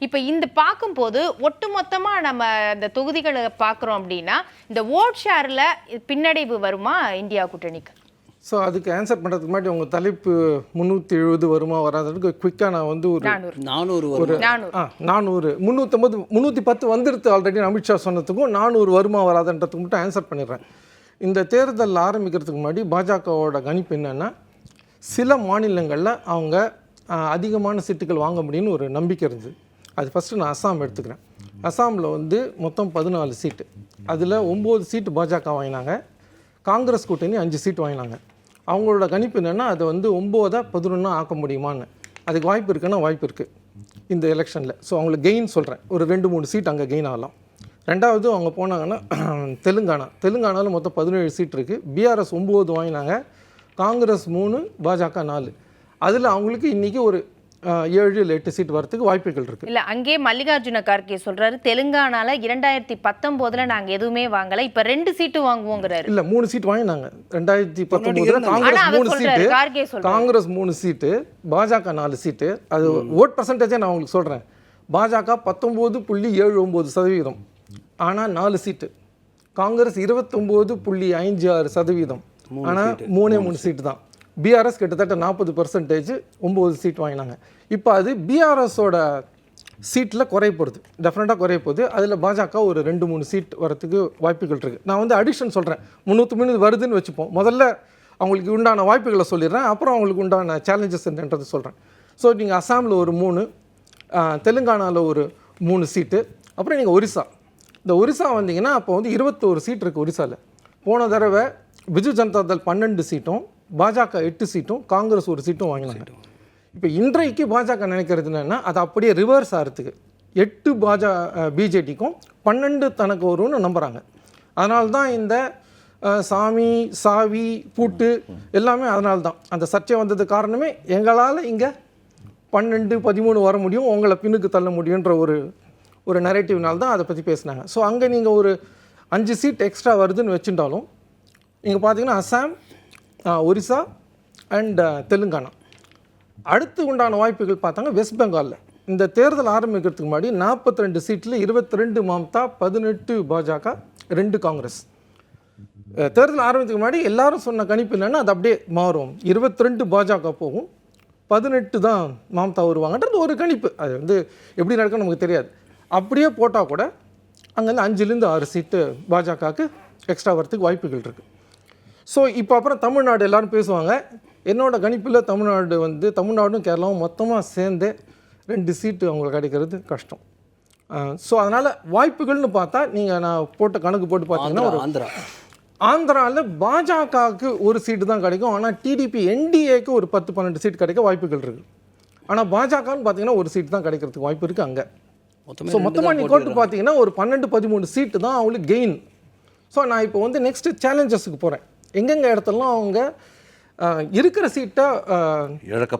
இப்போ இந்த பார்க்கும்போது ஒட்டுமொத்தமாக நம்ம இந்த தொகுதிகளை பார்க்குறோம் அப்படின்னா இந்த ஓட் ஷேரில் பின்னடைவு வருமா இந்தியா கூட்டணிக்கு? ஸோ அதுக்கு ஆன்சர் பண்ணுறதுக்கு முன்னாடி உங்கள் தலைப்பு 370 வருமா வராதுக்கு குயிக்காக நான் வந்து ஒரு 400 310 வந்துடுது ஆல்ரெடி. அமித்ஷா சொன்னதுக்கும் 400 வருமா வராதுன்றதுக்கு மட்டும் ஆன்சர் பண்ணிடுறேன். இந்த தேர்தல் ஆரம்பிக்கிறதுக்கு முன்னாடி பாஜகவோட கணிப்பு என்னென்னா, சில மாநிலங்களில் அவங்க அதிகமான சீட்டுகள் வாங்க முடியும்னு ஒரு நம்பிக்கை இருந்தது. அது ஃபஸ்ட்டு நான் அஸ்ஸாம் எடுத்துக்கிறேன். அஸ்ஸாமில் வந்து மொத்தம் 14 சீட்டு, அதில் 9 சீட்டு பாஜக வாங்கினாங்க, காங்கிரஸ் கூட்டணி 5 சீட்டு வாங்கினாங்க. அவங்களோட கணிப்பு என்னென்னா, அதை வந்து 9 11 ஆக்க முடியுமான்னு. அதுக்கு வாய்ப்பு இருக்குன்னா வாய்ப்பு இருக்குது இந்த எலெக்ஷனில். ஸோ அவங்களுக்கு கெயின் சொல்கிறேன், ஒரு 2-3 சீட் அங்கே கெயின் ஆகலாம். ரெண்டாவது அவங்க போனாங்கன்னா தெலுங்கானாவில் மொத்தம் 17 சீட் இருக்குது. பிஆர்எஸ் 9 வாங்கினாங்க, காங்கிரஸ் 3, பாஜக 4. அதில் அவங்களுக்கு இன்றைக்கி ஒரு 7 இல்லை 8 சீட் வரதுக்கு வாய்ப்புகள் இருக்குது. இல்லை, அங்கே மல்லிகார்ஜுன கார்கே சொல்கிறாரு, தெலுங்கானாவில் 2019 நாங்கள் எதுவுமே வாங்கலை, இப்போ 2 சீட்டு வாங்குவோங்கிறாரு. இல்லை, 3 சீட் வாங்கினாங்க 2019. காங்கிரஸ் 3 சீட்டு, பாஜக 4 சீட்டு. அது ஓட் பர்சன்டேஜே நான் உங்களுக்கு சொல்கிறேன். பாஜக 19.79%, ஆனால் 4 சீட்டு. காங்கிரஸ் 29.56%, ஆனால் 3 சீட்டு தான். பிஆர்எஸ் கிட்டத்தட்ட 40%, 9 சீட் வாங்கினாங்க. இப்போ அது பிஆர்எஸோட சீட்டில் குறைய போகிறது, டெஃபினட்டாக குறைய போகுது. அதில் பாஜக ஒரு 2-3 சீட் வரத்துக்கு வாய்ப்புகள் இருக்குது. நான் வந்து அடிஷன் சொல்கிறேன், 303 வருதுன்னு வச்சுப்போம். முதல்ல அவங்களுக்கு உண்டான வாய்ப்புகளை சொல்லிடுறேன், அப்புறம் அவங்களுக்கு உண்டான சேலஞ்சஸ் என்னன்றது சொல்கிறேன். ஸோ நீங்கள் அஸ்ஸாமில் ஒரு 3, தெலுங்கானாவில் ஒரு 3 சீட்டு, அப்புறம் நீங்கள் ஒரிசா. இந்த ஒரிசா வந்தீங்கன்னா அப்போ வந்து 21 சீட் இருக்குது ஒரிசாவில். போன தடவை பிஜு ஜனதா தள் 12 சீட்டும், பாஜக 8 சீட்டும், காங்கிரஸ் 1 சீட்டும் வாங்கினாங்க. இப்போ இன்றைக்கு பாஜக நினைக்கிறது என்னென்னா, அது அப்படியே ரிவர்ஸ் ஆகிறதுக்கு 8 பிஜேடிக்கும் 12 தனக்கு வரும்னு நம்புகிறாங்க. அதனால தான் இந்த சாமி சாவி பூட்டு எல்லாமே அதனால தான் அந்த சர்ச்சை வந்தது. காரணமே எங்களால் இங்கே 12 13 வர முடியும், உங்களை பின்னுக்கு தள்ள முடியுன்ற ஒரு நரேட்டிவ்னால தான் அதை பற்றி பேசினாங்க. ஸோ அங்கே நீங்கள் ஒரு 5 சீட் எக்ஸ்ட்ரா வருதுன்னு வச்சுட்டாலும், நீங்கள் பார்த்தீங்கன்னா அஸ்ஸாம், ஒரிசா அண்ட் தெலுங்கானா. அடுத்து உண்டான வாய்ப்புகள் பார்த்தாங்க வெஸ்ட் பெங்காலில். இந்த தேர்தல் ஆரம்பிக்கிறதுக்கு முன்னாடி 42 சீட்டில் 22 மம்தா, 18 பாஜக, 2 காங்கிரஸ். தேர்தல் ஆரம்பிக்கிறதுக்கு முன்னாடி எல்லாரும் சொன்ன கணிப்பு என்னென்னா, அது அப்படியே மாறும், 22 பாஜக போகும், 18 தான் மம்தா வருவாங்கன்றது ஒரு கணிப்பு. அது வந்து எப்படி நடக்கும்னு நமக்கு தெரியாது. அப்படியே போட்டால் கூட அங்கேருந்து 5லேருந்து 6 சீட்டு பாஜகவுக்கு எக்ஸ்ட்ரா வரத்துக்கு வாய்ப்புகள் இருக்குது. ஸோ இப்போ அப்புறம் தமிழ்நாடு எல்லோரும் பேசுவாங்க. என்னோட கணிப்பில் தமிழ்நாடும் கேரளாவும் மொத்தமாக சேர்ந்து 2 சீட்டு அவங்களுக்கு கிடைக்கிறது கஷ்டம். ஸோ அதனால் வாய்ப்புகள்னு பார்த்தா நான் போட்ட கணக்கு போட்டு பார்த்தீங்கன்னா, ஆந்திராவில் பாஜகவுக்கு 1 சீட்டு தான் கிடைக்கும், ஆனால் டிடிபி என்டிஏக்கு ஒரு 10-12 சீட் கிடைக்க வாய்ப்புகள் இருக்குது. ஆனால் பாஜகன்னு பார்த்தீங்கன்னா 1 சீட்டு தான் கிடைக்கிறதுக்கு வாய்ப்பு இருக்குது அங்கே. ஸோ மொத்தமாக நீ கோட்டு பார்த்தீங்கன்னா ஒரு 12-13 சீட்டு தான் அவங்களுக்கு கெயின். ஸோ நான் இப்போ வந்து நெக்ஸ்ட்டு சேலஞ்சஸுக்கு போகிறேன். எங்கெங்கே இடத்துலாம் அவங்க இருக்கிற சீட்டை இழக்க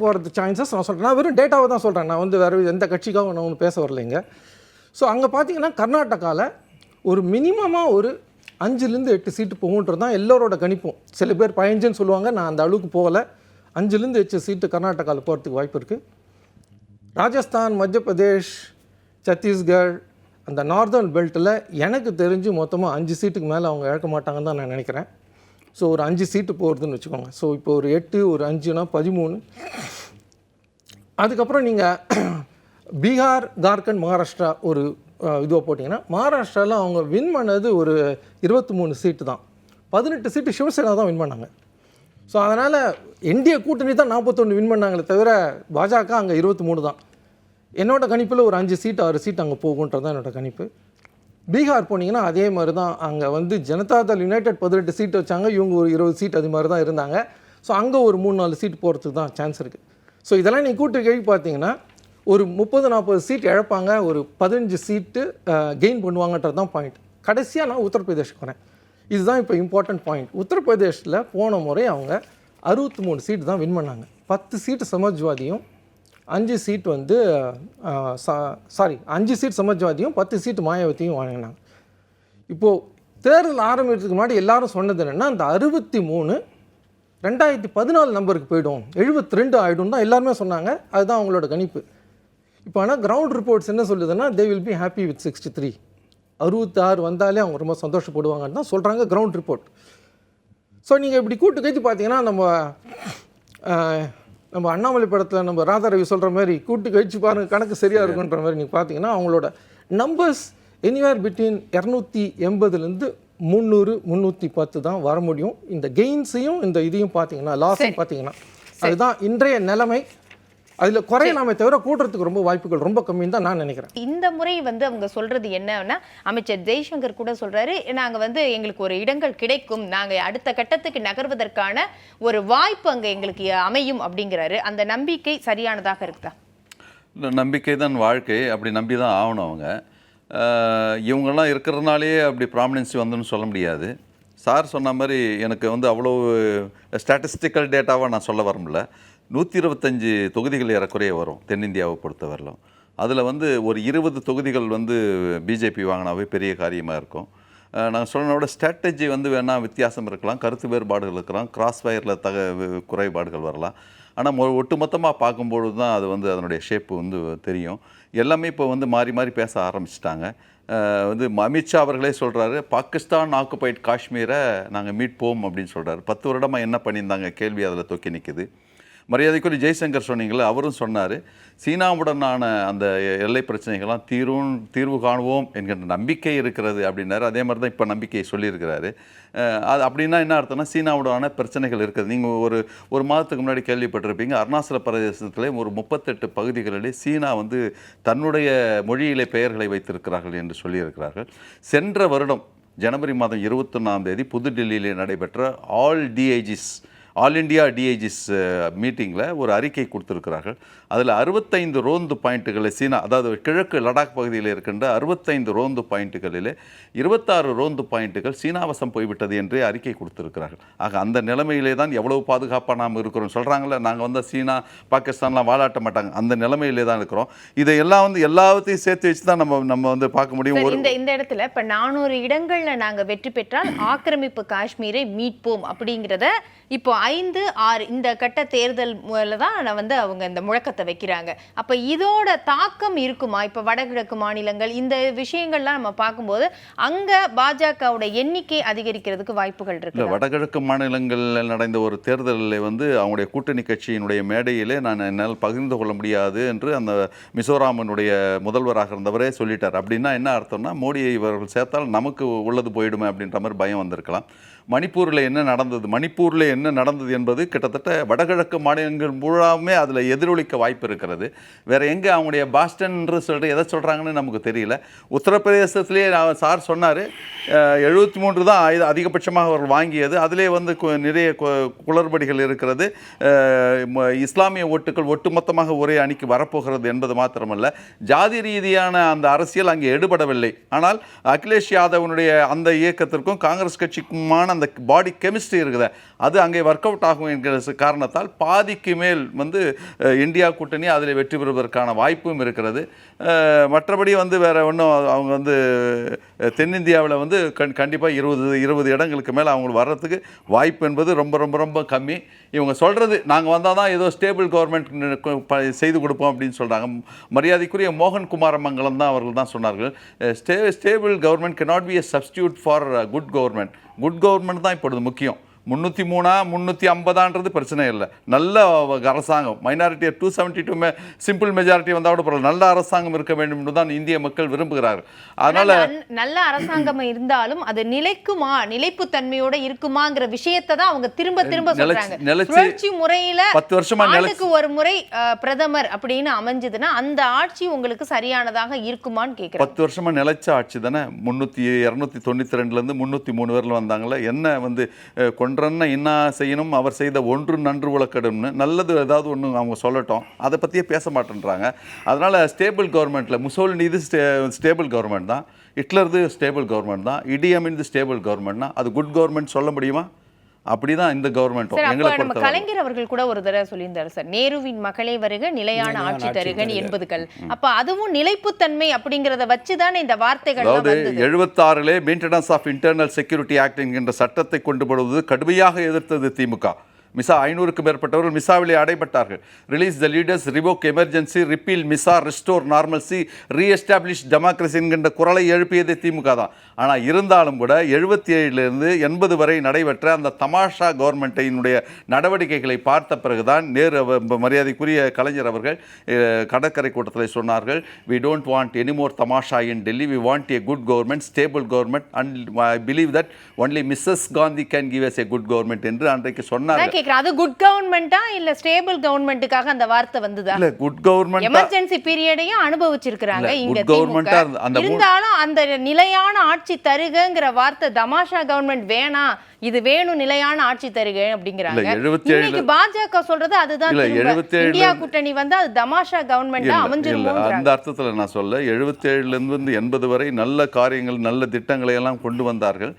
போகிறது சான்சஸ் நான் சொல்கிறேன். நான் வெறும் டேட்டாவை தான் சொல்கிறேன், நான் வந்து வேறு எந்த கட்சிக்காகவும் நான் ஒன்று பேச வரலைங்க. ஸோ அங்கே பார்த்தீங்கன்னா கர்நாடகாவில் ஒரு மினிமமாக ஒரு 5லேருந்து 8 சீட்டு போகுன்றது தான் எல்லோரோட கணிப்பும். சில பேர் 15ன்னு சொல்லுவாங்க, நான் அந்த அளவுக்கு போகலை. 5லேருந்து 8 சீட்டு கர்நாடகாவில் போகிறதுக்கு வாய்ப்பு இருக்குது. ராஜஸ்தான், மத்திய பிரதேஷ், சத்தீஸ்கர், அந்த நார்தர்ன் பெல்ட்டில் எனக்கு தெரிஞ்சு மொத்தமாக 5 சீட்டுக்கு மேலே அவங்க இழக்க மாட்டாங்கன்னு தான் நான் நினைக்கிறேன். ஸோ ஒரு 5 சீட்டு போகிறதுன்னு வச்சுக்கோங்க. ஸோ இப்போ ஒரு 8, ஒரு 5னா 13. அதுக்கப்புறம் நீங்கள் பீகார், ஜார்க்கண்ட், மகாராஷ்டிரா ஒரு இதுவாக போட்டிங்கன்னா, மகாராஷ்டிராவில் அவங்க வின் பண்ணது ஒரு 23 சீட்டு தான். 18 சீட்டு சிவசேனா தான் வின் பண்ணாங்க. ஸோ அதனால் என்டிஏ கூட்டணி தான் 41 வின் பண்ணாங்களே தவிர பாஜக அங்கே 23 தான். என்னோட கணிப்பில் ஒரு 5 சீட்டு 6 சீட் அங்கே போகுன்றது தான் என்னோடய கணிப்பு. பீகார் போனீங்கன்னா அதே மாதிரி தான். அங்கே வந்து ஜனதாதள் யுனைடெட் 18 சீட் வச்சாங்க, இவங்க ஒரு 20 சீட் அது மாதிரி தான் இருந்தாங்க. ஸோ அங்கே ஒரு 3-4 சீட் போகிறதுக்கு தான் சான்ஸ் இருக்குது. ஸோ இதெல்லாம் நீங்கள் கூட்டு கேள்வி பார்த்தீங்கன்னா ஒரு 30-40 சீட் இழப்பாங்க, ஒரு 15 சீட்டு கெயின் பண்ணுவாங்கன்றது தான் பாயிண்ட். கடைசியாக நான் உத்தரப்பிரதேஷ்க்கு வரேன். இதுதான் இப்போ இம்பார்ட்டன்ட் பாயிண்ட். உத்தரப்பிரதேஷில் போன முறை அவங்க 63 சீட் தான் வின் பண்ணாங்க. 10 சீட்டு சமாஜ்வாதியும் 5 சீட் வந்து 5 சீட் சமாஜ்வாதியும் 10 சீட்டு மாயாவதியும் வாங்கினாங்க. இப்போது தேர்தல் ஆரம்பிக்கிறதுக்கு முன்னாடி எல்லாரும் சொன்னது என்னென்னா, அந்த 63 2014 நம்பருக்கு போய்டும், 72 ஆகிடும் தான் எல்லாருமே சொன்னாங்க. அதுதான் அவங்களோட கணிப்பு. இப்போ ஆனால் கிரவுண்ட் ரிப்போர்ட்ஸ் என்ன சொல்லுதுன்னா they will be happy with 63. 66 வந்தாலே அவங்க ரொம்ப சந்தோஷப்படுவாங்கன்னு தான் சொல்கிறாங்க கிரவுண்ட் ரிப்போர்ட். ஸோ நீங்கள் இப்படி கூட்டு கழித்து பார்த்தீங்கன்னா நம்ம அண்ணாமலை படத்தில் நம்ம ராதாரவி சொல்கிற மாதிரி கூட்டு கழிச்சு பாருங்கள் கணக்கு சரியாக இருக்குன்ற மாதிரி நீங்கள் பார்த்தீங்கன்னா அவங்களோட நம்பர்ஸ் எனிவேர் பிட்வீன் 280லேருந்து 300 310 தான் வர முடியும். இந்த கெயின்ஸையும் இந்த இதையும் பார்த்தீங்கன்னா லாஸையும் பார்த்தீங்கன்னா அதுதான் இன்றைய நிலைமை. அதில் குறையலாமே தவிர கூட்டுறதுக்கு ரொம்ப வாய்ப்புகள் ரொம்ப கம்மின்னு தான் நான் நினைக்கிறேன். இந்த முறை அவங்க சொல்றது என்னன்னா, அமைச்சர் ஜெய்சங்கர் கூட சொல்றாரு, நாங்க எங்களுக்கு ஒரு இடங்கள் கிடைக்கும், நாங்க அடுத்த கட்டத்துக்கு நகர்வதற்கான ஒரு வாய்ப்பு அங்க எங்களுக்கு அமையும் அப்படிங்கிறாரு. அந்த நம்பிக்கை சரியானதாக இருக்குதா? நம்பிக்கை தான் வாழ்க்கை, அப்படி நம்பி தான் ஆகணும். அவங்க இவங்கெல்லாம் இருக்கிறதுனாலே அப்படி ப்ராமினன்சி வந்துன்னு சொல்ல முடியாது. சார் சொன்ன மாதிரி எனக்கு அவ்வளோ ஸ்டாட்டிஸ்டிக்கல் டேட்டாவாக நான் சொல்ல வரல. 125 தொகுதிகள் ஏறக்குறைய வரும் தென்னிந்தியாவை பொறுத்தவரையிலும். அதில் ஒரு 20 தொகுதிகள் பிஜேபி வாங்கினாவே பெரிய காரியமாக இருக்கும். நாங்கள் சொன்னோட ஸ்ட்ராட்டஜி வேணால் வித்தியாசம் இருக்கலாம், கருத்து வேறுபாடுகள் இருக்கலாம், கிராஸ் ஃபயரில் குறைபாடுகள் வரலாம். ஆனால் ஒட்டுமொத்தமாக பார்க்கும்பொழுது தான் அது அதனுடைய ஷேப்பு தெரியும். எல்லாமே இப்போ மாறி மாறி பேச ஆரம்பிச்சிட்டாங்க. அமித்ஷா அவர்களே சொல்கிறாரு, பாகிஸ்தான் ஆக்குபைட் காஷ்மீரை நாங்கள் மீட்போம் அப்படின்னு சொல்கிறாரு. 10 வருடமாக என்ன பண்ணியிருந்தாங்க கேள்வி அதில் தொக்கி நிற்குது. மரியாதைக்குரிய ஜெய்சங்கர் சொன்னீங்களே, அவரும் சொன்னார் சீனாவுடனான அந்த எல்லை பிரச்சனைகள்லாம் தீர்வு காணுவோம் என்கின்ற நம்பிக்கை இருக்கிறது அப்படின்னாரு. அதே மாதிரி தான் இப்போ நம்பிக்கையை சொல்லியிருக்கிறாரு. அது அப்படின்னா என்ன அர்த்தம்னா சீனாவுடனான பிரச்சனைகள் இருக்குது. நீங்கள் ஒரு மாதத்துக்கு முன்னாடி கேள்விப்பட்டிருப்பீங்க, அருணாச்சல பிரதேசத்திலே ஒரு 38 பகுதிகளிலே சீனா தன்னுடைய மொழியிலே பெயர்களை வைத்திருக்கிறார்கள் என்று சொல்லியிருக்கிறார்கள். சென்ற வருடம் ஜனவரி மாதம் 21ஆம் தேதி புதுடில்லியிலே நடைபெற்ற ஆல் இண்டியா டிஐஜிஸ் மீட்டிங்கில் ஒரு அறிக்கை கொடுத்துருக்கிறார்கள். அதில் 65 ரோந்து பாயிண்ட்டுகளை சீனா, அதாவது கிழக்கு லடாக் பகுதியில் இருக்கின்ற 65 ரோந்து பாயிண்ட்டுகளில் 26 ரோந்து பாயிண்ட்டுகள் சீனாவசம் போய்விட்டது என்று அறிக்கை கொடுத்துருக்கிறார்கள். ஆக அந்த நிலைமையிலே தான் எவ்வளவு பாதுகாப்பாக நாம் இருக்கிறோம் சொல்கிறாங்களே, நாங்கள் சீனா பாகிஸ்தான்லாம் வாழாட்ட மாட்டாங்க, அந்த நிலைமையிலே தான் இருக்கிறோம். இதையெல்லாம் எல்லாத்தையும் சேர்த்து வச்சு தான் நம்ம பார்க்க முடியும். இந்த இடத்துல இப்போ 400 இடங்களில் நாங்கள் வெற்றி பெற்றால் ஆக்கிரமிப்பு காஷ்மீரை மீட்போம் அப்படிங்கிறத இப்போ 5, 6 இந்த கட்ட தேர்தல் தான் அவங்க இந்த முழக்கத்தை வைக்கிறாங்க. அப்ப இதோட தாக்கம் இருக்குமா? இப்ப வடகிழக்கு மாநிலங்கள் இந்த விஷயங்கள்லாம் நம்ம பார்க்கும்போது அங்க பாஜகவோட எண்ணிக்கை அதிகரிக்கிறதுக்கு வாய்ப்புகள் இருக்கு. வடகிழக்கு மாநிலங்களில் நடந்த ஒரு தேர்தலில் அவங்களுடைய கூட்டணி கட்சியினுடைய மேடையிலே என்னால் பகிர்ந்து கொள்ள முடியாது என்று அந்த மிசோராமனுடைய முதல்வராக இருந்தவரே சொல்லிட்டார். அப்படின்னா என்ன அர்த்தம்னா மோடியை இவர்கள் சேர்த்தால் நமக்கு உள்ளது போயிடுமே அப்படின்ற மாதிரி பயம் வந்திருக்கலாம். மணிப்பூரில் என்ன நடந்தது என்பது கிட்டத்தட்ட வடகிழக்கு மாநிலங்கள் முழுமே அதில் எதிரொலிக்க வாய்ப்பு இருக்கிறது. வேறு எங்கே அவங்களுடைய பாஸ்டன் என்று சொல்லிட்டு எதை சொல்கிறாங்கன்னு நமக்கு தெரியல. உத்தரப்பிரதேசத்திலே சார் சொன்னார் 73 தான் அதிகபட்சமாக அவர்கள் வாங்கியது. அதிலே நிறைய குளறுபடிகள் இருக்கிறது. இஸ்லாமிய ஓட்டுகள் ஒட்டுமொத்தமாக ஒரே அணிக்கு வரப்போகிறது என்பது மாத்திரமல்ல, ஜாதி ரீதியான அந்த அரசியல் அங்கே எடுபடவில்லை. ஆனால் அகிலேஷ் யாதவனுடைய அந்த இயக்கத்திற்கும் காங்கிரஸ் கட்சிக்குமான அந்த பாடி கெமிஸ்ட்ரி இருக்குது, அது அங்கே ஒர்க் அவுட் ஆகும் என்கிற காரணத்தால் பாதிக்கு மேல் இந்தியா கூட்டணி அதில் வெற்றி பெறுவதற்கான வாய்ப்பும் இருக்கிறது. மற்றபடி வேறு ஒன்றும் அவங்க தென்னிந்தியாவில் கண்டிப்பாக 20 இடங்களுக்கு மேலே அவங்க வர்றதுக்கு வாய்ப்பு என்பது ரொம்ப ரொம்ப ரொம்ப கம்மி. இவங்க சொல்கிறது நாங்கள் வந்தால் தான் ஏதோ ஸ்டேபிள் கவர்மெண்ட் செய்து கொடுப்போம் அப்படின்னு சொல்கிறாங்க. மரியாதைக்குரிய மோகன் குமாரமங்கலம் தான் அவர்கள் தான் சொன்னார்கள், stable government cannot be a substitute for good government. Good government தான் இப்பொழுது முக்கியம். 303 350 பிரச்சனை இல்லை. நல்ல அரசாங்கம், மைனாரிட்டி 272 சிம்பிள் மெஜாரிட்டி வந்தால் கூட பரவாயில்ல, நல்ல அரசாங்கம் இருக்க வேண்டும் என்று தான் இந்திய மக்கள் விரும்புகிறார்கள். அதனால நல்ல அரசாங்கம் இருந்தாலும் அது நிலைக்குமா, நிலைப்பு தன்மையோட இருக்குமாங்கிற விஷயத்தை தான் அவங்க திரும்ப சொல்றாங்க. சுழற்சி முறையில 10 வருஷமா ஆண்டுக்கு ஒரு முறை பிரதமர் அப்படின்னு அமைஞ்சதுன்னா அந்த ஆட்சி உங்களுக்கு சரியானதாக இருக்குமான்னு கேட்குறேன். 10 வருஷமா நிலைச்ச ஆட்சி தானே. 292 303 வரல வந்தாங்களே. என்ன கொன்றன்னா என்ன செய்யணும், அவர் செய்த ஒன்று நன்று உலக்கடும்னு நல்லது ஏதாவது ஒன்று அவங்க சொல்லட்டும், அதை பற்றியே பேச மாட்டேன்றாங்க. அதனால் ஸ்டேபிள் கவர்மெண்ட்டில் முசோலினி இது ஸ்டேபிள் கவர்மெண்ட் தான், ஹிட்லர் ஸ்டேபிள் கவர்மெண்ட் தான், இடி அமீன் ஸ்டேபிள் கவர்மெண்ட் தான். அது குட் கவர்மெண்ட் சொல்ல முடியுமா? அப்படிதான் இந்த கவர்மெண்ட். கலைஞர் அவர்கள் கூட ஒரு தடவை சொல்லியிருந்தாரு சார், நேருவின் மகளே வருக நிலையான ஆட்சி தருகன் என்பதுகள். அப்ப அதுவும் நிலைப்புத்தன்மை அப்படிங்கறத வச்சுதானே இந்த வார்த்தைகள். 76 maintenance of internal security act என்கின்ற சட்டத்தை கொண்டு வருவது கடுமையாக எதிர்த்தது திமுக. மிசா 500க்கும் மேற்பட்டவர்கள் மிசாவிலே அடைபட்டார்கள். Release the leaders, revoke emergency, repeal MISA, restore normalcy, reestablish democracy என்கின்ற குரலை எழுப்பியதே திமுக தான். ஆனால் இருந்தாலும் கூட 77லிருந்து 80 வரை நடைபெற்ற அந்த தமாஷா கவர்மெண்ட்டினுடைய நடவடிக்கைகளை பார்த்த பிறகுதான் மரியாதைக்குரிய கலைஞர் அவர்கள் கடற்கரை கூட்டத்தில் சொன்னார்கள், we don't want any more tamasha in Delhi, we want a good government, stable government, and I believe that only Mrs. Gandhi can give us a good government என்று அன்றைக்கு சொன்னார்கள். அது குட் கவர்மெண்டா இல்ல ஸ்டேபிள் கவர்மெண்ட்டுக்காக அந்த வார்த்தை வந்ததா? இல்ல குட் கவர்மெண்ட் எமர்ஜென்சி பீரியடையும் அனுபவிச்சிருக்காங்க இங்க கவர்மெண்டா. இருந்தாலும் அந்த நிலையான ஆட்சி தருகங்கிற வார்த்தை தமாஷா கவர்மெண்ட் வேணாம், இது வேணும் நிலையான ஆட்சி தருக அப்படிங்கிறாங்க. இன்னைக்கு பாஜக சொல்றது அதுதான். இந்தியா கூட்டணி வந்து அது தமாஷா கவர்மெண்டா அமைஞ்சிருமோ அந்த அர்த்தத்துல நான் சொல்ல 77லிருந்து 80 வரை நல்ல காரியங்கள் நல்ல திட்டங்களை எல்லாம் கொண்டு வந்தார்கள்.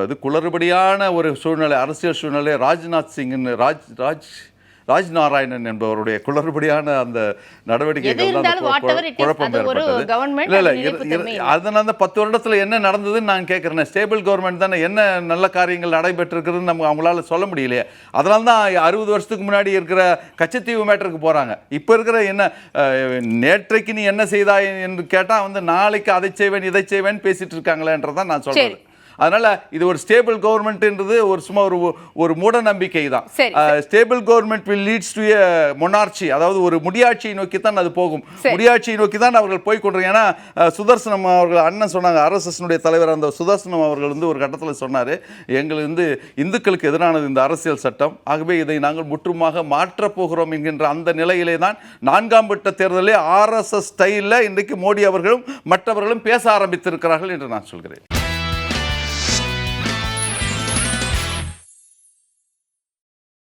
அது குளறுபடியான ஒரு சூழ்நிலை, அரசியல் சூழ்நிலை, ராஜ்நாத் சிங் ராஜ்நாராயணன் என்பவருடைய குளறுபடியான அந்த நடவடிக்கைகள் குழப்பம் ஏற்பட்டது. அதனால அந்த 10 வருடத்துல என்ன நடந்ததுன்னு நான் கேட்குறேன். ஸ்டேபிள் கவர்மெண்ட் தானே, என்ன நல்ல காரியங்கள் நடைபெற்றிருக்குதுன்னு நம்ம அவங்களால சொல்ல முடியலையே. அதனால தான் 60 வருஷத்துக்கு முன்னாடி இருக்கிற கச்சத்தீவு மேட்டருக்கு போகிறாங்க. இப்போ இருக்கிற என்ன நேற்றைக்கு நீ என்ன செய்தாய் என்று கேட்டால் வந்து நாளைக்கு அதை செய்வேன் இதை செய்வேன் பேசிட்டு இருக்காங்களேன்றதான் நான் சொல்கிறேன். அதனால இது ஒரு ஸ்டேபிள் கவர்மெண்ட்ன்றது ஒரு சும்மா ஒரு மூட நம்பிக்கை தான். Stable government will leads to a monarchy, அதாவது ஒரு முடியாட்சியை நோக்கி தான் அது போகும். முடியாட்சியை நோக்கி தான் அவர்கள் போய் கொண்டிருக்காங்க. ஏன்னா சுதர்சனம் அவர்கள் அண்ணன் சொன்னாங்க, ஆர்எஸ்எஸ்னுடைய தலைவர் அந்த சுதர்சனம் அவர்கள் வந்து ஒரு கட்டத்தில் சொன்னார், எங்கள் வந்து இந்துக்களுக்கு எதிரானது இந்த அரசியல் சட்டம், ஆகவே இதை நாங்கள் முற்றுமாக மாற்றப் போகிறோம் என்கின்ற அந்த நிலையிலே தான் 4ஆம் கட்ட தேர்தலில் ஆர்எஸ்எஸ் ஸ்டைலில் இன்றைக்கு மோடி அவர்களும் மற்றவர்களும் பேச ஆரம்பித்திருக்கிறார்கள் என்று நான் சொல்கிறேன்.